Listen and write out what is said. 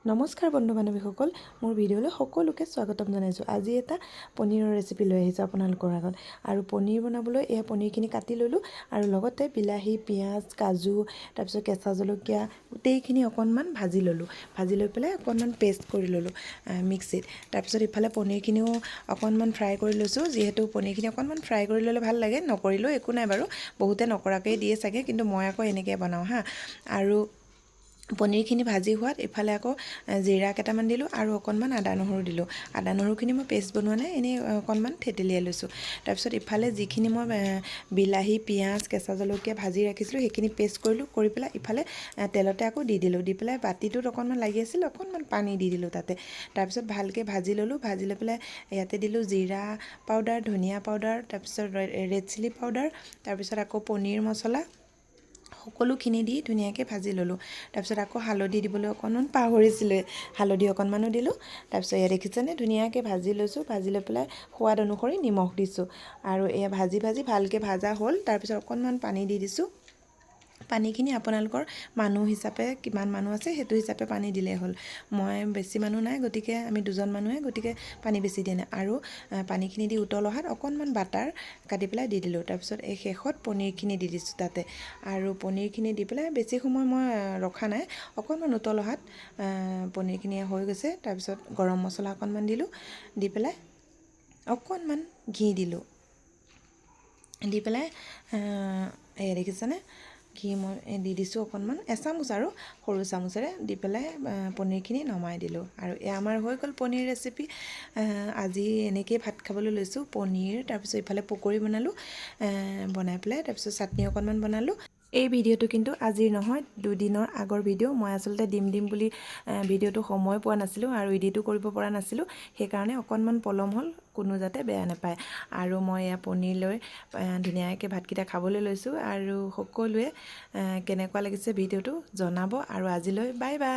নমস্কাৰ বন্ধু বান্ধৱীসকল, মোৰ ভিডিঅ'লৈ সকলোকে স্বাগতম জনাইছোঁ। আজি এটা পনীৰৰ ৰেচিপি লৈ আহিছোঁ আপোনালোকৰ আগত। আৰু পনীৰ বনাবলৈ এয়া পনীৰখিনি কাটি ল'লোঁ আৰু লগতে বিলাহী, পিঁয়াজ, কাজু, তাৰপিছত কেঁচা জলকীয়া গোটেইখিনি অকণমান ভাজি ল'লোঁ। ভাজি লৈ পেলাই অকণমান পেষ্ট কৰি ল'লোঁ মিক্সিত। তাৰপিছত ইফালে পনীৰখিনিও অকণমান ফ্ৰাই কৰি লৈছোঁ। যিহেতু পনীৰখিনি অকণমান ফ্ৰাই কৰি ল'লে ভাল লাগে, নকৰিলেও একো নাই বাৰু, বহুতে নকৰাকৈ দিয়ে চাগে, কিন্তু মই আকৌ এনেকৈ বনাওঁ হা। আৰু পনীৰখিনি ভাজি হোৱাত ইফালে আকৌ জিৰা কেইটামান দিলোঁ আৰু অকণমান আদা নহৰু দিলোঁ। আদা নহৰুখিনি মই পেষ্ট বনোৱা নাই, এনেই অকণমান থেতেলিয়াই লৈছোঁ। তাৰপিছত ইফালে যিখিনি মই বিলাহী, পিঁয়াজ, কেঁচা জলকীয়া ভাজি ৰাখিছিলোঁ সেইখিনি পেষ্ট কৰিলোঁ। কৰি পেলাই ইফালে তেলতে আকৌ দি দিলোঁ। দি পেলাই বাতিটোত অকণমান লাগি আছিল, অকণমান পানী দি দিলোঁ তাতে। তাৰপিছত ভালকৈ ভাজি ল'লোঁ। ভাজি লৈ পেলাই ইয়াতে দিলোঁ জিৰা পাউডাৰ, ধনিয়া পাউডাৰ, তাৰপিছত ৰেড চিলি পাউডাৰ, তাৰপিছত আকৌ পনীৰ মছলা, সকলোখিনি দি ধুনীয়াকৈ ভাজি ল'লোঁ। তাৰপিছত আকৌ হালধি দিবলৈ অকণমান পাহৰিছিলোঁ, হালধি অকণমানো দিলোঁ। তাৰপিছত এয়া দেখিছেনে, ধুনীয়াকৈ ভাজি লৈছোঁ। ভাজি লৈ পেলাই সোৱাদ অনুসৰি নিমখ দিছোঁ। আৰু এয়া ভাজি ভালকৈ ভাজা হ'ল। তাৰপিছত অকণমান পানী দি দিছোঁ। পানীখিনি আপোনালোকৰ মানুহ হিচাপে, কিমান মানুহ আছে সেইটো হিচাপে পানী দিলেই হ'ল। মই বেছি মানুহ নাই, গতিকে আমি দুজন মানুহে, গতিকে পানী বেছি দিয়া নাই। আৰু পানীখিনি দি উতল অহাত অকণমান বাটাৰ কাটি পেলাই দি দিলোঁ। তাৰপিছত এই শেষত পনীৰখিনি দি দিছোঁ তাতে। আৰু পনীৰখিনি দি পেলাই বেছি সময় মই ৰখা নাই, অকণমান উতল অহাত পনীৰখিনি হৈ গৈছে। তাৰপিছত গৰম মছলা অকণমান দিলোঁ। দি পেলাই অকণমান ঘি দিলোঁ। দি পেলাই এয়া দেখিছেনে, ঘি মই দি দিছোঁ অকণমান, এচামুচ আৰু সৰু চামুচেৰে দি পেলাই পনীৰখিনি নমাই দিলোঁ। আৰু এয়া আমাৰ হৈ গ'ল পনীৰ ৰেচিপি। আজি এনেকৈয়ে ভাত খাবলৈ লৈছোঁ, পনীৰ। তাৰপিছত ইফালে পকৰি বনালোঁ, বনাই পেলাই তাৰপিছত চাটনি অকণমান বনালোঁ। এই ভিডিঅ'টো কিন্তু আজিৰ নহয়, দুদিনৰ আগৰ ভিডিঅ'। মই আচলতে দিম বুলি ভিডিঅ'টো সময় পোৱা নাছিলোঁ আৰু এডিটো কৰিব পৰা নাছিলোঁ, সেইকাৰণে অকণমান পলম হ'ল, কোনো যাতে বেয়া নাপায়। আৰু মই এয়া পনীৰ লৈ ধুনীয়াকৈ ভাতকেইটা খাবলৈ লৈছোঁ। আৰু সকলোৱে কেনেকুৱা লাগিছে ভিডিঅ'টো জনাব। আৰু আজিলৈ বাই বাই।